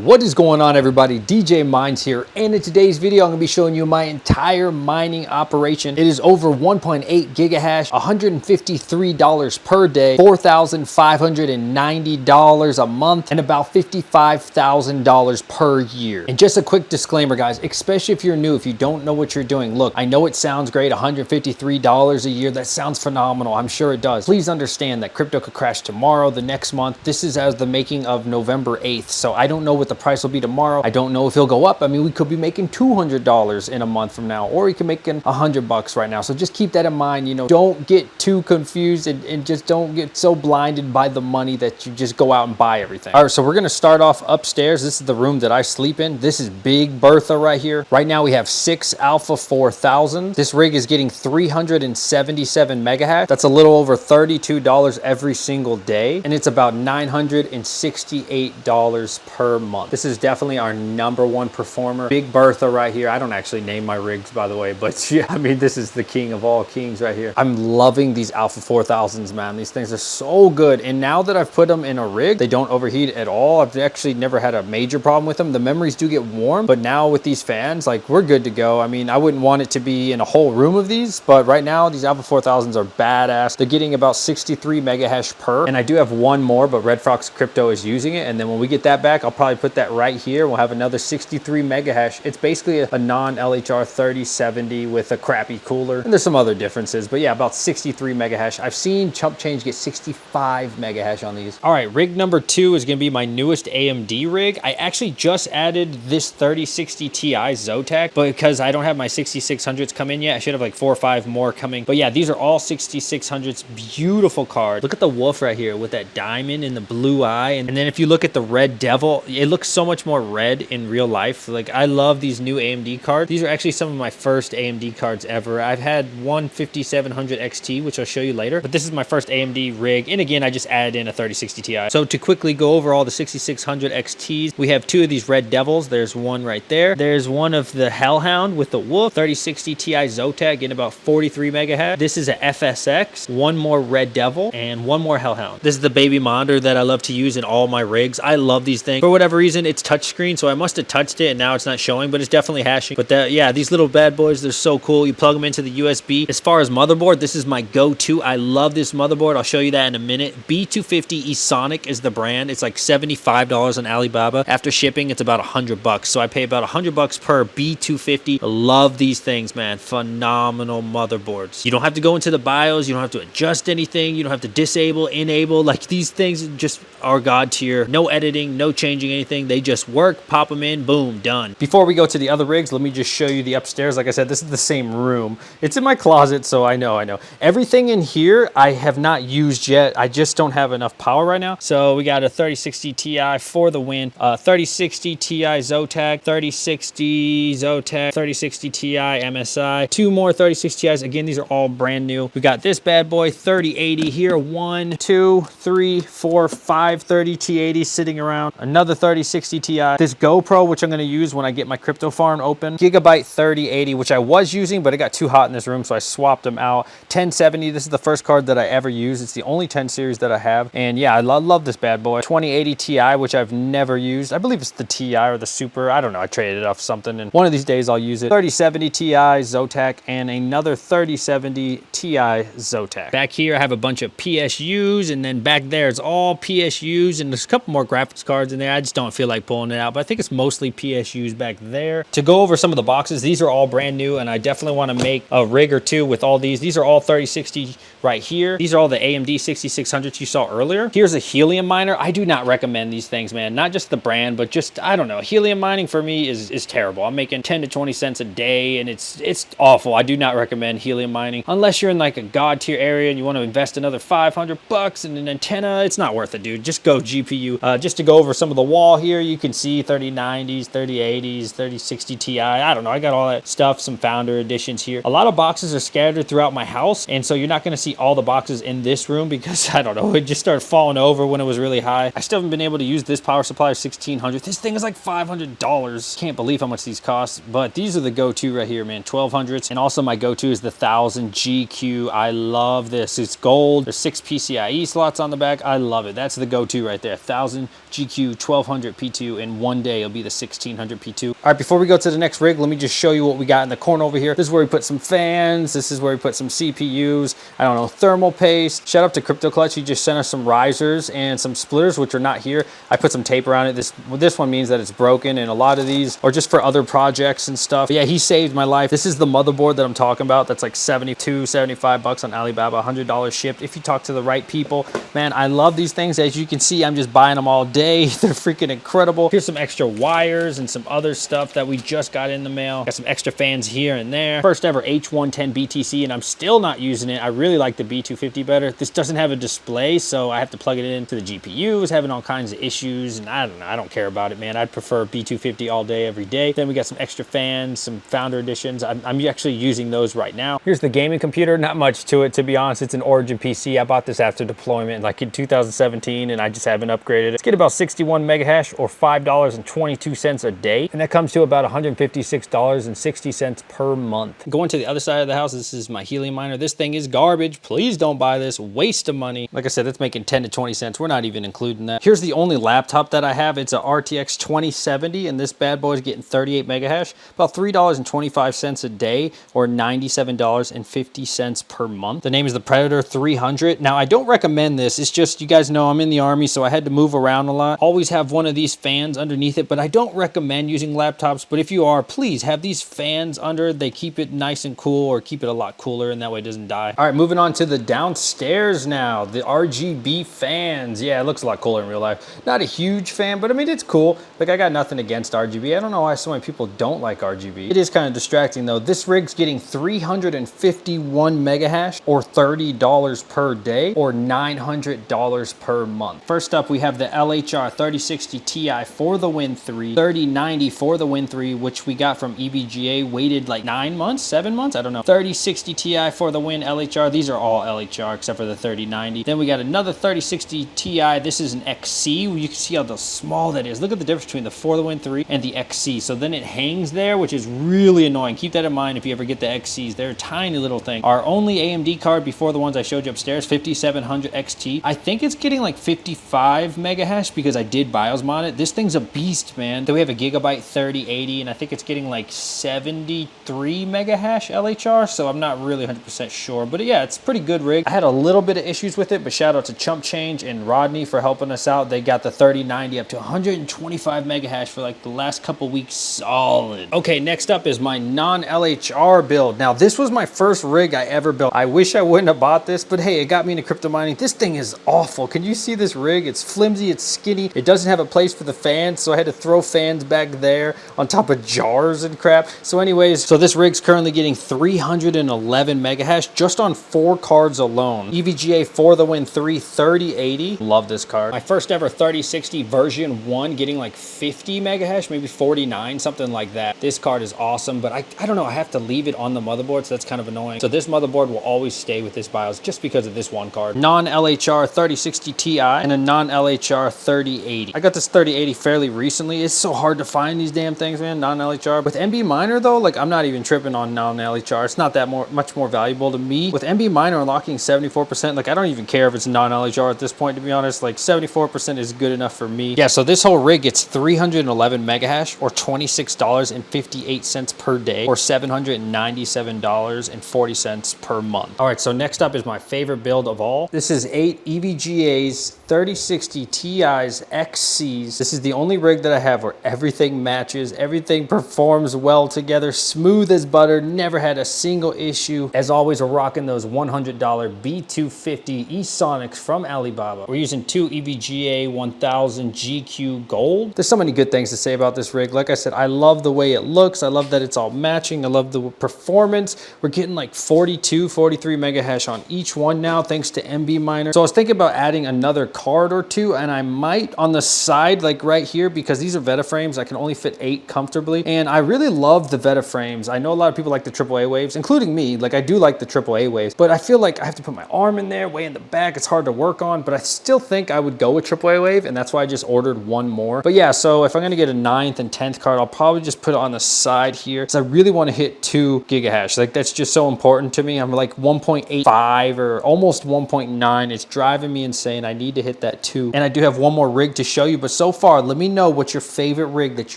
What is going on, everybody? DJ Mines here, and in today's video I'm going to be showing you my entire mining operation. It is over 1.8 gigahash, $153 per day, $4,590 a month, and about $55,000 per year. And just a quick disclaimer, guys, especially if you're new, if you don't know what you're doing, look, I know it sounds great, $153 a year, that sounds phenomenal, I'm sure it does. Please understand that crypto could crash tomorrow, the next month. This is as the making of November 8th, so I don't know what the price will be tomorrow. I don't know if it'll go up. I mean, we could be making $200 in a month from now, or we can make $100 right now. So just keep that in mind. You know, don't get too confused and just don't get so blinded by the money that you just go out and buy everything. All right, so we're gonna start off upstairs. This is the room that I sleep in. This is big Bertha right here. Right now we have 6 Alpha 4000. This rig is getting 377 megahash. That's a little over $32 every single day, and it's about $968 per month. This is definitely our #1 performer. Big Bertha right here. I don't actually name my rigs, by the way, but yeah, I mean, this is the king of all kings right here. I'm loving these Alpha 4000s, man. These things are so good. And now that I've put them in a rig, they don't overheat at all. I've actually never had a major problem with them. The memories do get warm, but now with these fans, like, we're good to go. I mean, I wouldn't want it to be in a whole room of these, but right now these Alpha 4000s are badass. They're getting about 63 megahash per, and I do have one more, but Red Fox Crypto is using it. And then when we get that back, I'll probably put that right here. We'll have another 63 megahash. It's basically a non-LHR 3070 with a crappy cooler, and there's some other differences, but yeah, about 63 megahash. I've seen Chump Change get 65 megahash on these. All right, rig number 2 is gonna be my newest AMD rig. I actually just added this 3060 Ti Zotac, but because I don't have my 6600s come in yet, I should have like 4 or 5 more coming. But yeah, these are all 6600s, beautiful cards. Look at the wolf right here with that diamond and the blue eye, and then if you look at the red devil, it looks so much more red in real life. Like, I love these new AMD cards. These are actually some of my first AMD cards ever. I've had one 5700 XT, which I'll show you later, but this is my first AMD rig. And again, I just added in a 3060 Ti. So to quickly go over all the 6600 XTs, we have 2 of these red devils. There's one right there. There's one of the Hellhound with the wolf, 3060 Ti Zotac, getting about 43 megahash. This is a FSX, one more red devil, and one more Hellhound. This is the baby monitor that I love to use in all my rigs. I love these things. For whatever reason, it's touchscreen, so I must have touched it and now it's not showing, but it's definitely hashing. But yeah, these little bad boys, they're so cool. You plug them into the USB. As far as motherboard, this is my go-to. I love this motherboard. I'll show you that in a minute. B250 eSonic is the brand. It's like $75 on Alibaba. After shipping, it's about $100. So I pay about $100 per B250. I love these things, man. Phenomenal motherboards. You don't have to go into the BIOS. You don't have to adjust anything. You don't have to disable, enable. Like, these things just are God tier. No editing, no changing anything. They just work, pop them in, boom, done. Before we go to the other rigs, let me just show you the upstairs. Like I said, this is the same room. It's in my closet, so I know. Everything in here I have not used yet. I just don't have enough power right now. So we got a 3060 Ti for the win, 3060 Ti Zotac, 3060 Zotac, 3060 Ti MSI, 2 more 3060 Ti's. Again, these are all brand new. We got this bad boy, 3080 here, 1, 2, 3, 4, 5 30 T80s sitting around, another 3060 Ti, this GoPro, which I'm going to use when I get my crypto farm open, Gigabyte 3080, which I was using, but it got too hot in this room, so I swapped them out. 1070, this is the first card that I ever used. It's the only 10 series that I have, and yeah, I love this bad boy. 2080 Ti, which I've never used. I believe it's the Ti or the Super. I don't know. I traded it off something, and one of these days I'll use it. 3070 Ti Zotac, and another 3070 Ti Zotac. Back here, I have a bunch of PSUs, and then back there, it's all PSUs, and there's a couple more graphics cards in there. I just don't feel like pulling it out, but I think it's mostly PSUs back there. To go over some of the boxes, these are all brand new, and I definitely want to make a rig or two with all these. These are all 3060 right here. These are all the AMD 6600s you saw earlier. Here's a helium miner. I do not recommend these things, man. Not just the brand, but just, I don't know. Helium mining for me is terrible. I'm making 10 to 20 cents a day, and it's awful. I do not recommend helium mining unless you're in like a god tier area and you want to invest another $500 in an antenna. It's not worth it, dude. Just go GPU. Just to go over some of the wall here, you can see 3090s, 3080s, 3060 Ti. I don't know. I got all that stuff, some founder editions here. A lot of boxes are scattered throughout my house, and so you're not going to see all the boxes in this room because, I don't know, it just started falling over when it was really high. I still haven't been able to use this power supply of 1600. This thing is like $500. Can't believe how much these cost, but these are the go-to right here, man. 1200s, and also my go-to is the 1000 GQ. I love this. It's gold. There's 6 PCIe slots on the back. I love it. That's the go-to right there. 1000 GQ 1200 1600 P2. In one day, it'll be the 1600 P2. All right, before we go to the next rig, let me just show you what we got in the corner over here. This is where we put some fans. This is where we put some CPUs. I don't know, thermal paste. Shout out to Crypto Clutch. He just sent us some risers and some splitters, which are not here. I put some tape around it. This one means that it's broken, and a lot of these are just for other projects and stuff. But yeah, he saved my life. This is the motherboard that I'm talking about. That's like 72, 75 bucks on Alibaba, $100 shipped. If you talk to the right people, man, I love these things. As you can see, I'm just buying them all day. They're freaking incredible. Here's some extra wires and some other stuff that we just got in the mail. Got some extra fans here and there. First ever H110 BTC, and I'm still not using it. I really like the B250 better. This doesn't have a display, so I have to plug it into the GPU. It's having all kinds of issues, and I don't know. I don't care about it, man. I'd prefer B250 all day, every day. Then we got some extra fans, some Founder Editions. I'm actually using those right now. Here's the gaming computer. Not much to it, to be honest. It's an Origin PC. I bought this after deployment, like in 2017, and I just haven't upgraded it. It's getting about 61 megahash or $5.22 a day, and that comes to about $156.60 per month. Going to the other side of the house, this is my helium miner. This thing is garbage. Please don't buy this. Waste of money. Like I said, it's making 10 to 20 cents. We're not even including that. Here's the only laptop that I have. It's a RTX 2070, and this bad boy is getting 38 megahash, about $3.25 a day or $97.50 per month. The name is the Predator 300. Now, I don't recommend this. It's just, you guys know I'm in the Army, so I had to move around a lot. Always have one of these fans underneath it, but I don't recommend using laptops. But if you are, please have these fans under. They keep it nice and cool, or keep it a lot cooler, and that way it doesn't die. All right, moving on to the downstairs now. The RGB fans. Yeah, it looks a lot cooler in real life. Not a huge fan, but I mean, it's cool. Like, I got nothing against RGB. I don't know why so many people don't like RGB. It is kind of distracting though. This rig's getting 351 megahash or $30 per day or $900 per month. First up, we have the LHR 3060 Ti for the Win 3, 3090 for the Win 3, which we got from EVGA, waited like 9 months, 7 months, I don't know. 3060 Ti for the Win LHR. These are all LHR except for the 3090. Then we got another 3060 Ti. This is an XC. You can see how small that is. Look at the difference between the For the Win 3 and the XC. So then it hangs there, which is really annoying. Keep that in mind if you ever get the XCs. They're a tiny little thing. Our only AMD card before the ones I showed you upstairs, 5700 XT. I think it's getting like 55 megahash because I did BIOS mod it. This thing's a beast, man. Then we have a Gigabyte 3080, and I think it's getting like 73 megahash LHR, so I'm not really 100% sure. But yeah, it's a pretty good rig. I had a little bit of issues with it, but shout out to Chump Change and Rodney for helping us out. They got the 3090 up to 125 megahash for like the last couple weeks solid. Okay, next up is my non-LHR build. Now, this was my first rig I ever built. I wish I wouldn't have bought this, but hey, it got me into crypto mining. This thing is awful. Can you see this rig? It's flimsy, it's skinny. It doesn't have a place for the fans, so I had to throw fans back there on top of jars and crap. So anyways, so this rig's currently getting 311 megahash just on 4 cards alone. EVGA for the Win 3 3080. Love this card. My first ever 3060 version 1 getting like 50 megahash, maybe 49, something like that. This card is awesome, but I don't know, I have to leave it on the motherboard, so that's kind of annoying. So this motherboard will always stay with this BIOS just because of this one card. Non-LHR 3060 Ti and a non-LHR 3080. I got this 3080 fairly recently. It's so hard to find these damn things, man, non-LHR. With MB Miner though, like, I'm not even tripping on non-LHR. It's not that much more valuable to me. With MB Miner unlocking 74%, like, I don't even care if it's non-LHR at this point, to be honest. Like, 74% is good enough for me. Yeah, so this whole rig gets 311 megahash or $26.58 per day or $797.40 per month. All right, so next up is my favorite build of all. This is 8 EVGA's 3060 Ti's XCs. This is the only rig that I have where everything matches, everything performs well together, smooth as butter, never had a single issue. As always, we're rocking those $100 B250 eSonics from Alibaba. We're using 2 EVGA 1000 GQ Gold. There's so many good things to say about this rig. Like I said, I love the way it looks. I love that it's all matching. I love the performance. We're getting like 42, 43 megahash on each one now, thanks to MB Miner. So I was thinking about adding another card or two, and I might on the side, like right here, because these are Veta frames. I can only fit 8 comfortably, and I really love the Veta frames. I know a lot of people like the AAA waves, including me. Like, I do like the AAA waves, but I feel like I have to put my arm in there, way in the back. It's hard to work on, but I still think I would go with AAA wave, and that's why I just ordered one more. But yeah, so if I'm gonna get a 9th and 10th card, I'll probably just put it on the side here, because I really want to hit 2 gigahash. Like, that's just so important to me. I'm like 1.85 or almost 1.9. It's driving me insane. I need to hit that 2. And I do have one more rig to show you, but but so far, let me know what's your favorite rig that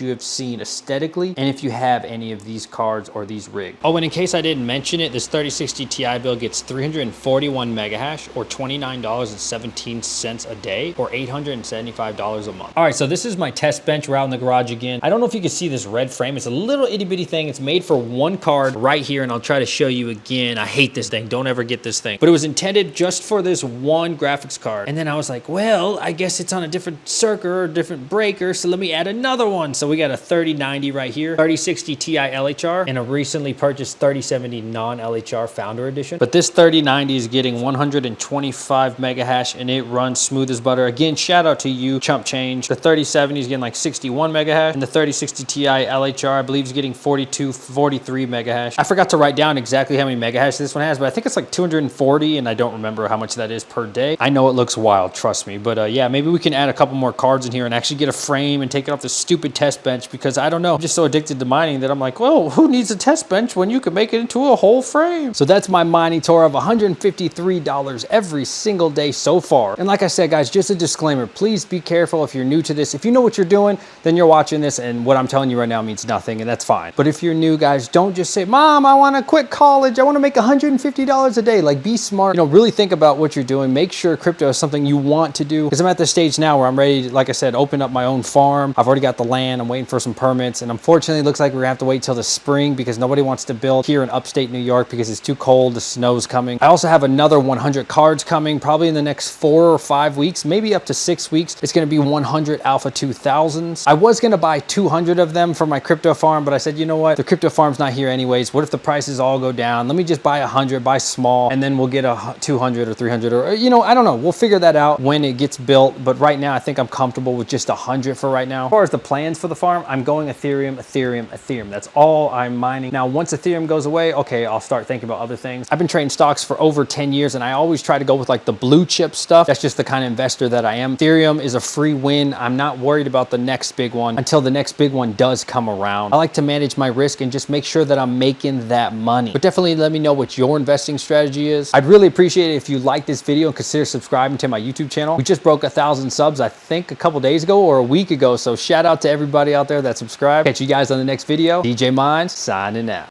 you have seen aesthetically, and if you have any of these cards or these rigs. Oh, and in case I didn't mention it, this 3060 Ti build gets 341 megahash or $29.17 a day or $875 a month. All right, so this is my test bench. We're out in the garage again. I don't know if you can see this red frame. It's a little itty bitty thing. It's made for one card right here, and I'll try to show you again. I hate this thing. Don't ever get this thing. But it was intended just for this one graphics card. And then I was like, well, I guess it's on a different circuit or a different breaker, so let me add another one. So we got a 3090 right here, 3060 Ti LHR, and a recently purchased 3070 Non-LHR Founder Edition. But this 3090 is getting 125 megahash, and it runs smooth as butter. Again, shout out to you, Chump Change. The 3070 is getting like 61 megahash, and the 3060 Ti LHR, I believe, is getting 42, 43 megahash. I forgot to write down exactly how many megahash this one has, but I think it's like 240, and I don't remember how much that is per day. I know it looks wild, trust me. But yeah, maybe we can add a couple more cards in here and actually get a frame and take it off this stupid test bench, because I don't know, I'm just so addicted to mining that I'm like, well, who needs a test bench when you can make it into a whole frame? So that's my mining tour of $153 every single day so far. And like I said, guys, just a disclaimer, please be careful if you're new to this. If you know what you're doing, then you're watching this, and what I'm telling you right now means nothing, and that's fine. But if you're new, guys, don't just say, Mom, I want to quit college. I want to make $150 a day. Like, be smart. You know, really think about what you're doing. Make sure crypto is something you want to do, because I'm at the stage now where I'm ready to, like I said, open up my own farm. I've already got the land. I'm waiting for some permits, and unfortunately it looks like we're gonna have to wait till the spring because nobody wants to build here in upstate New York because it's too cold. The snow's coming. I also have another 100 cards coming probably in the next 4 or 5 weeks, maybe up to 6 weeks. It's going to be 100 Alpha 2000s. I was going to buy 200 of them for my crypto farm, but I said, you know what? The crypto farm's not here anyways. What if the prices all go down? Let me just buy 100, buy small, and then we'll get a 200 or 300, or, you know, I don't know. We'll figure that out when it gets built. But right now, I think I'm comfortable with just 100 for right now. As far as the plans for the farm, I'm going Ethereum, Ethereum, Ethereum. That's all I'm mining. Now, once Ethereum goes away, okay, I'll start thinking about other things. I've been trading stocks for over 10 years, and I always try to go with like the blue chip stuff. That's just the kind of investor that I am. Ethereum is a free win. I'm not worried about the next big one until the next big one does come around. I like to manage my risk and just make sure that I'm making that money. But definitely let me know what your investing strategy is. I'd really appreciate it if you like this video and consider subscribing to my YouTube channel. We just broke 1,000 subs, I think a couple days ago or a week ago. So shout out to everybody out there that subscribed. Catch you guys on the next video. DJ Minds signing out.